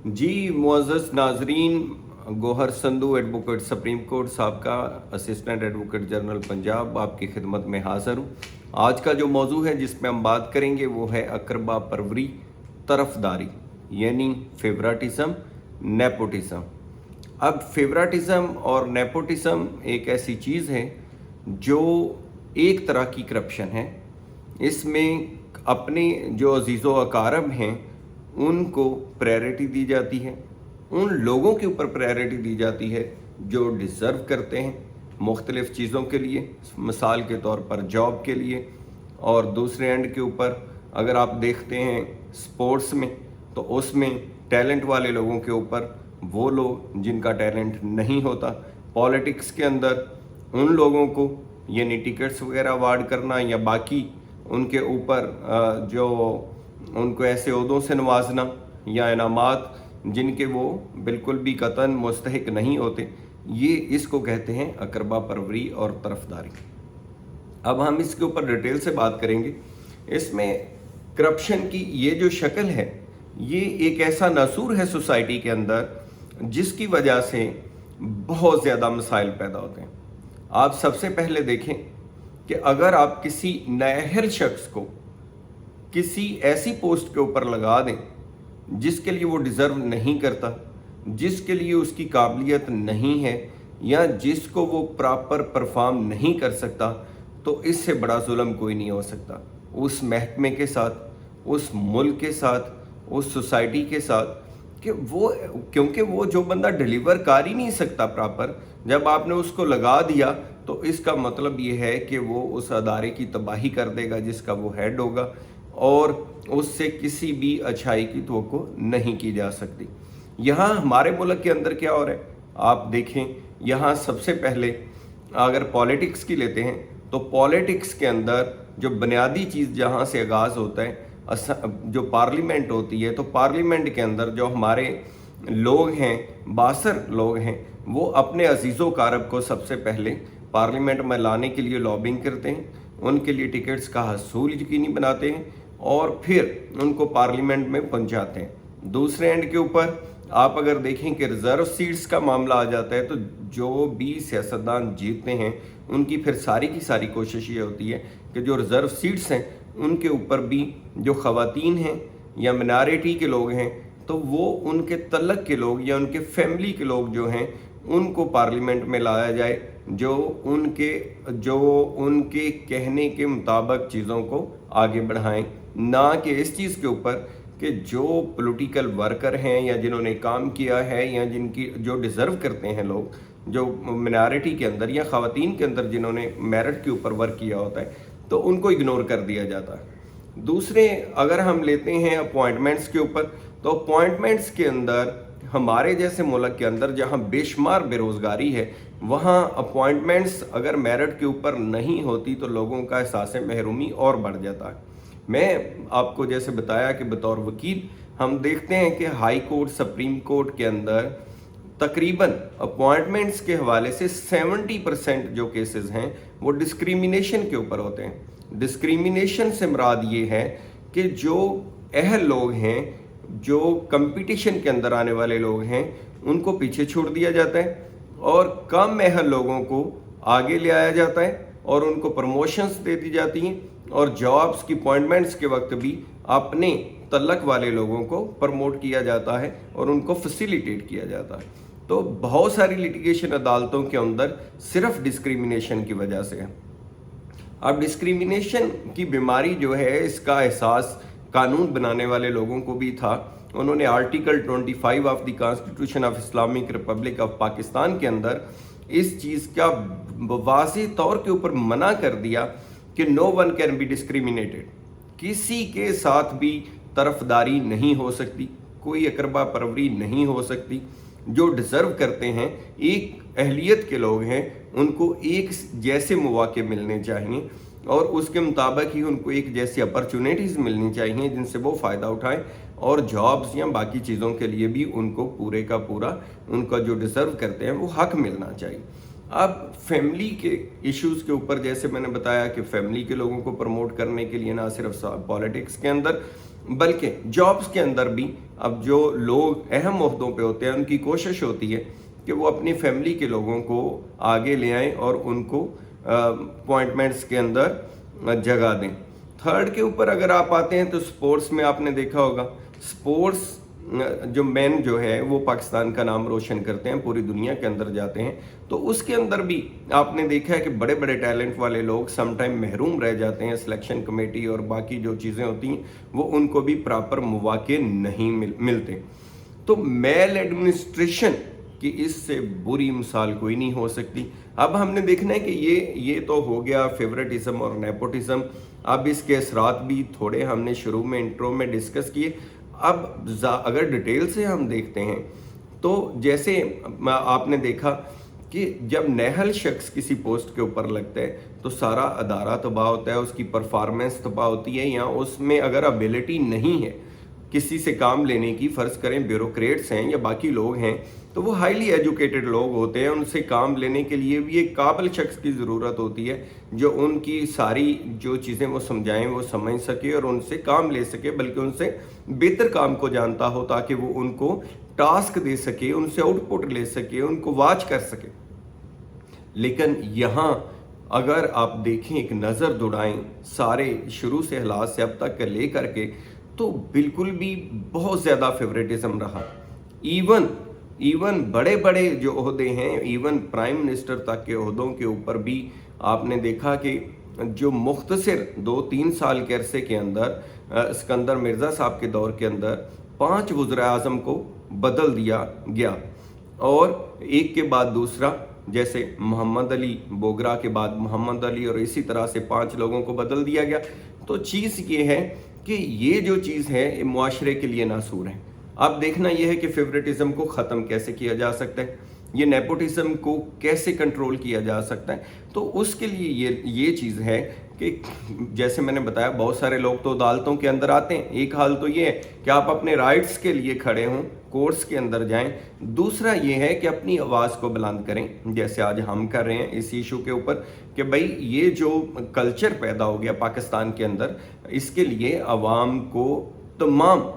जी मुअज़्ज़ज़ नाज़रीन, Gohar Sandhu advocate supreme court sahab का असिस्टेंट एडवोकेट जनरल पंजाब आपकी खिदमत में हाज़िर हूँ। आज का जो मौजू है जिस पे हम बात करेंगे वो है अकरबा परवरी, तरफदारी यानी फेवरेटिज़म, नेपोटिज़म। अब फेवरेटिज़म और नेपोटिज़म एक ऐसी चीज़ है जो एक तरह की करप्शन है। इसमें अपने जो अजीज़ो अकारब हैं उनको प्रायोरिटी दी जाती है, उन लोगों के ऊपर प्रायोरिटी दी जाती है जो डिज़र्व करते हैं मुख्तलिफ़ चीज़ों के लिए, मिसाल के तौर पर जॉब के लिए। और दूसरे एंड के ऊपर अगर आप देखते हैं स्पोर्ट्स में, तो उसमें टैलेंट वाले लोगों के ऊपर वो लोग जिनका टैलेंट नहीं होता। पॉलिटिक्स के अंदर उन लोगों को यानी टिकट्स वगैरह अवार्ड करना या बाकी उनके ऊपर जो उनको ऐसे ओहदों से नवाजना या इनामात जिनके वो बिल्कुल भी कतन मुस्तहिक नहीं होते, ये इसको कहते हैं अकरबा परवरी और तरफदारी। अब हम इसके ऊपर डिटेल से बात करेंगे। इसमें करप्शन की ये जो शक्ल है, ये एक ऐसा नासूर है सोसाइटी के अंदर जिसकी वजह से बहुत ज़्यादा मसाइल पैदा होते हैं। आप सबसे पहले देखें कि अगर आप किसी नाअहल शख्स को किसी ऐसी पोस्ट के ऊपर लगा दें जिसके लिए वो डिज़र्व नहीं करता, जिसके लिए उसकी काबिलियत नहीं है या जिसको वो प्रॉपर परफॉर्म नहीं कर सकता, तो इससे बड़ा जुल्म कोई नहीं हो सकता उस महकमे के साथ, उस मुल्क के साथ, उस सोसाइटी के साथ, कि वो क्योंकि वो जो बंदा डिलीवर कर ही नहीं सकता प्रॉपर, जब आपने उसको लगा दिया तो इसका मतलब ये है कि वो उस अदारे की तबाही कर देगा जिसका वो हेड होगा और उससे किसी भी अच्छाई की तवक्को नहीं की जा सकती। यहाँ हमारे मुल्क के अंदर क्या हो रहा है आप देखें। यहाँ सबसे पहले अगर पॉलिटिक्स की लेते हैं तो पॉलिटिक्स के अंदर जो बुनियादी चीज़ जहाँ से आगाज़ होता है, जो पार्लियामेंट होती है, तो पार्लियामेंट के अंदर जो हमारे लोग हैं, बासर लोग हैं, वो अपने अजीज़ो कारब को सबसे पहले पार्लियामेंट में लाने के लिए लॉबिंग करते हैं, उनके लिए टिकट्स का हसूल यकीनी बनाते हैं और फिर उनको पार्लियामेंट में पहुंचाते हैं। दूसरे एंड के ऊपर आप अगर देखें कि रिज़र्व सीट्स का मामला आ जाता है, तो जो भी सियासतदान जीतते हैं उनकी फिर सारी की सारी कोशिश ये होती है कि जो रिज़र्व सीट्स हैं उनके ऊपर भी जो ख़वातीन हैं या मिनॉरिटी के लोग हैं, तो वो उनके तलक के लोग या उनके फैमिली के लोग जो हैं उनको पार्लियामेंट में लाया जाए, जो उनके कहने के मुताबिक चीज़ों को आगे बढ़ाएं, ना कि इस चीज़ के ऊपर कि जो पॉलिटिकल वर्कर हैं या जिन्होंने काम किया है या जिनकी जो डिज़र्व करते हैं लोग, जो मिनॉरिटी के अंदर या ख़वातीन के अंदर जिन्होंने मेरिट के ऊपर वर्क किया होता है, तो उनको इग्नोर कर दिया जाता है। दूसरे अगर हम लेते हैं अपॉइंटमेंट्स के ऊपर, तो अपॉइंटमेंट्स के अंदर हमारे जैसे मुल्क के अंदर जहां बेशुमार बेरोज़गारी है, वहां अपॉइंटमेंट्स अगर मेरिट के ऊपर नहीं होती तो लोगों का एहसास महरूमी और बढ़ जाता है। मैं आपको जैसे बताया कि बतौर वकील हम देखते हैं कि हाई कोर्ट, सुप्रीम कोर्ट के अंदर तकरीबन अपॉइंटमेंट्स के हवाले से 70% जो केसेस हैं वो डिस्क्रिमिनेशन के ऊपर होते हैं। डिस्क्रिमिनेशन से मुराद ये है कि जो अहल लोग हैं, जो कंपटीशन के अंदर आने वाले लोग हैं, उनको पीछे छोड़ दिया जाता है और कम अहल लोगों को आगे ले आया जाता है और उनको प्रमोशंस दे दी जाती हैं और जॉब्स की अपॉइंटमेंट्स के वक्त भी अपने तलक वाले लोगों को प्रमोट किया जाता है और उनको फैसिलिटेट किया जाता है। तो बहुत सारी लिटिगेशन अदालतों के अंदर सिर्फ डिस्क्रिमिनेशन की वजह से है। अब डिस्क्रिमिनेशन की बीमारी जो है, इसका एहसास कानून बनाने वाले लोगों को भी था। उन्होंने article 25 of the constitution of Islamic Republic of Pakistan के अंदर इस चीज़ का वाज़ेह तौर के ऊपर मना कर दिया कि no one can be discriminated, किसी के साथ भी तरफदारी नहीं हो सकती, कोई अकरबा परवरी नहीं हो सकती। जो डिज़र्व करते हैं, एक अहलियत के लोग हैं, उनको एक जैसे मौके मिलने चाहिए और उसके मुताबिक ही उनको एक जैसी अपॉर्चुनिटीज़ मिलनी चाहिए जिनसे वो फ़ायदा उठाएं और जॉब्स या बाकी चीज़ों के लिए भी उनको पूरे का पूरा उनका जो डिज़र्व करते हैं वो हक मिलना चाहिए। अब फैमिली के इश्यूज़ के ऊपर जैसे मैंने बताया कि फैमिली के लोगों को प्रमोट करने के लिए ना सिर्फ पॉलिटिक्स के अंदर बल्कि जॉब्स के अंदर भी अब जो लोग अहम ओहदों पे होते हैं उनकी कोशिश होती है कि वो अपनी फैमिली के लोगों को आगे ले आएं और उनको अपॉइंटमेंट्स के अंदर जगह दें। थर्ड के ऊपर अगर आप आते हैं तो स्पोर्ट्स में आपने देखा होगा, स्पोर्ट्स जो मैन जो है वो पाकिस्तान का नाम रोशन करते हैं, पूरी दुनिया के अंदर जाते हैं, तो उसके अंदर भी आपने देखा है कि बड़े बड़े टैलेंट वाले लोग सम टाइम महरूम रह जाते हैं। सिलेक्शन कमेटी और बाकी जो चीज़ें होती हैं वो उनको भी प्रॉपर मौके नहीं मिलते। तो मेल एडमिनिस्ट्रेशन कि इससे बुरी मिसाल कोई नहीं हो सकती। अब हमने देखना है कि ये तो हो गया फेवरेटिज्म और नेपोटिज्म। अब इसके असरात भी थोड़े हमने शुरू में इंट्रो में डिस्कस किए। अब अगर डिटेल से हम देखते हैं तो जैसे आपने देखा कि जब नेहल शख्स किसी पोस्ट के ऊपर लगता है तो सारा अदारा तबाह होता है, उसकी परफॉर्मेंस तबाह होती है, या उसमें अगर एबिलिटी नहीं है किसी से काम लेने की, फ़र्ज़ करें ब्यूरोक्रेट्स हैं या बाकी लोग हैं, तो वो हाईली एजुकेटेड लोग होते हैं, उनसे काम लेने के लिए भी एक काबिल शख्स की ज़रूरत होती है जो उनकी सारी जो चीज़ें वो समझाएं वो समझ सके और उनसे काम ले सके, बल्कि उनसे बेहतर काम को जानता हो ताकि वो उनको टास्क दे सके, उनसे आउटपुट ले सके, उनको वॉच कर सके। लेकिन यहाँ अगर आप देखें, एक नज़र दौड़ाएं सारे शुरू से हालात से अब तक ले करके, तो बिल्कुल भी बहुत ज़्यादा फेवरेटिज्म रहा। इवन बड़े बड़े जो ओहदे हैं, इवन प्राइम मिनिस्टर तक के ओहदों के ऊपर भी आपने देखा कि जो मुख्तसर 2-3 साल के अरसे के अंदर सिकंदर मिर्ज़ा साहब के दौर के अंदर 5 वज़ीर आज़म को बदल दिया गया, और एक के बाद दूसरा, जैसे मोहम्मद अली बोगरा के बाद मोहम्मद अली, और इसी तरह से 5 लोगों को बदल दिया गया। तो चीज़ ये है कि ये जो चीज़ है मुआशरे के लिए नासूर है। अब देखना यह है कि फेवरेटिज्म को ख़त्म कैसे किया जा सकता है, ये नेपोटिज्म को कैसे कंट्रोल किया जा सकता है। तो उसके लिए ये चीज़ है कि जैसे मैंने बताया, बहुत सारे लोग तो अदालतों के अंदर आते हैं। एक हाल तो ये है कि आप अपने राइट्स के लिए खड़े हों, कोर्ट्स के अंदर जाएं। दूसरा ये है कि अपनी आवाज़ को बुलंद करें, जैसे आज हम कर रहे हैं इस इशू के ऊपर कि भाई ये जो कल्चर पैदा हो गया पाकिस्तान के अंदर, इसके लिए आवाम को तमाम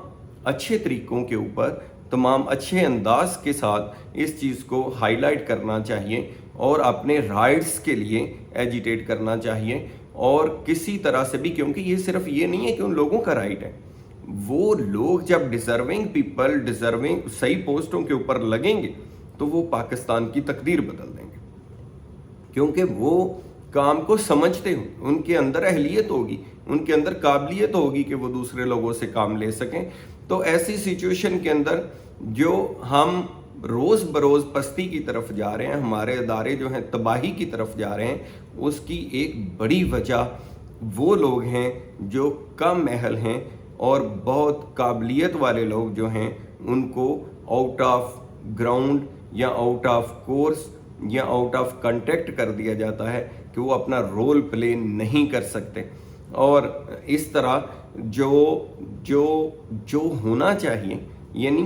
अच्छे तरीक़ों के ऊपर, तमाम अच्छे अंदाज के साथ इस चीज़ को हाईलाइट करना चाहिए और अपने राइट्स के लिए एजिटेट करना चाहिए। और किसी तरह से भी, क्योंकि ये सिर्फ ये नहीं है कि उन लोगों का राइट है, वो लोग जब डिज़र्विंग पीपल डिज़र्विंग सही पोस्टों के ऊपर लगेंगे तो वो पाकिस्तान की तकदीर बदल देंगे, क्योंकि वो काम को समझते हो, उनके अंदर अहलियत होगी, उनके अंदर काबिलियत होगी कि वो दूसरे लोगों से काम ले सकें। तो ऐसी सिचुएशन के अंदर जो हम रोज़ बरोज़ पस्ती की तरफ जा रहे हैं, हमारे अदारे जो हैं तबाही की तरफ जा रहे हैं, उसकी एक बड़ी वजह वो लोग हैं जो कम अहल हैं और बहुत काबिलियत वाले लोग जो हैं उनको आउट ऑफ ग्राउंड या आउट ऑफ कोर्स या आउट ऑफ कंटेक्ट कर दिया जाता है कि वो अपना रोल प्ले नहीं कर सकते। और इस तरह जो होना चाहिए, यानी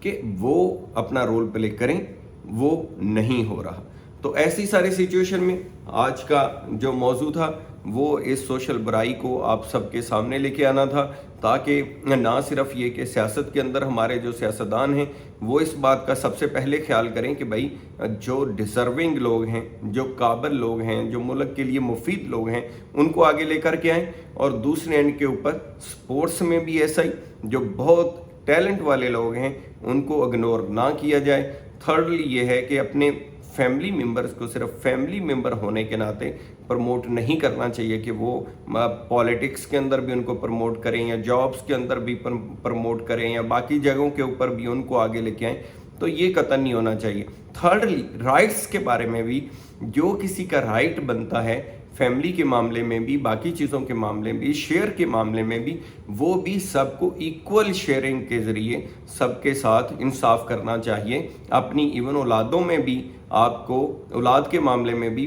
कि वो अपना रोल प्ले करें, वो नहीं हो रहा। तो ऐसी सारी सिचुएशन में आज का जो मौजू था वो इस सोशल बुराई को आप सबके सामने लेके आना था, ताकि ना सिर्फ ये कि सियासत के अंदर हमारे जो सियासतदान हैं वो इस बात का सबसे पहले ख्याल करें कि भाई जो डिज़र्विंग लोग हैं, जो काबिल लोग हैं, जो मुल्क के लिए मुफीद लोग हैं, उनको आगे लेकर के आएँ। और दूसरे एंड के ऊपर स्पोर्ट्स में भी ऐसा ही, जो बहुत टैलेंट वाले लोग हैं उनको इग्नोर ना किया जाए। थर्डली ये है कि अपने फैमिली मेम्बर्स को सिर्फ फैमिली मेम्बर होने के नाते प्रमोट नहीं करना चाहिए कि वो पॉलिटिक्स के अंदर भी उनको प्रमोट करें या जॉब्स के अंदर भी प्रमोट करें या बाकी जगहों के ऊपर भी उनको आगे लेके आएँ, तो ये कतई नहीं होना चाहिए। थर्डली राइट्स के बारे में भी, जो किसी का राइट बनता है फैमिली के मामले में भी, बाकी चीज़ों के मामले में भी, शेयर के मामले में भी, वो भी सबको इक्वल शेयरिंग के ज़रिए सबके साथ इंसाफ करना चाहिए। अपनी इवन औलादों में भी आपको, औलाद के मामले में भी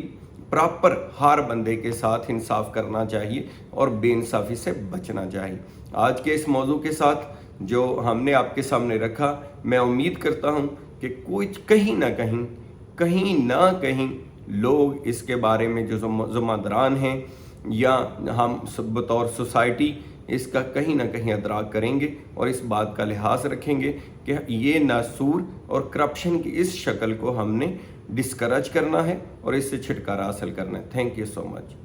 प्रॉपर हर बंदे के साथ इंसाफ करना चाहिए और बेइंसाफ़ी से बचना चाहिए। आज के इस मौजू के साथ जो हमने आपके सामने रखा, मैं उम्मीद करता हूँ कि कुछ कहीं ना कहीं लोग इसके बारे में जो ज़िम्मेदारान हैं या हम बतौर सोसाइटी اس کا کہیں نہ کہیں ادراک کریں گے اور اس بات کا لحاظ رکھیں گے کہ یہ ناسور اور کرپشن کی اس شکل کو ہم نے ڈسکریج کرنا ہے اور اس سے چھٹکارا حاصل کرنا ہے۔ Thank you so much.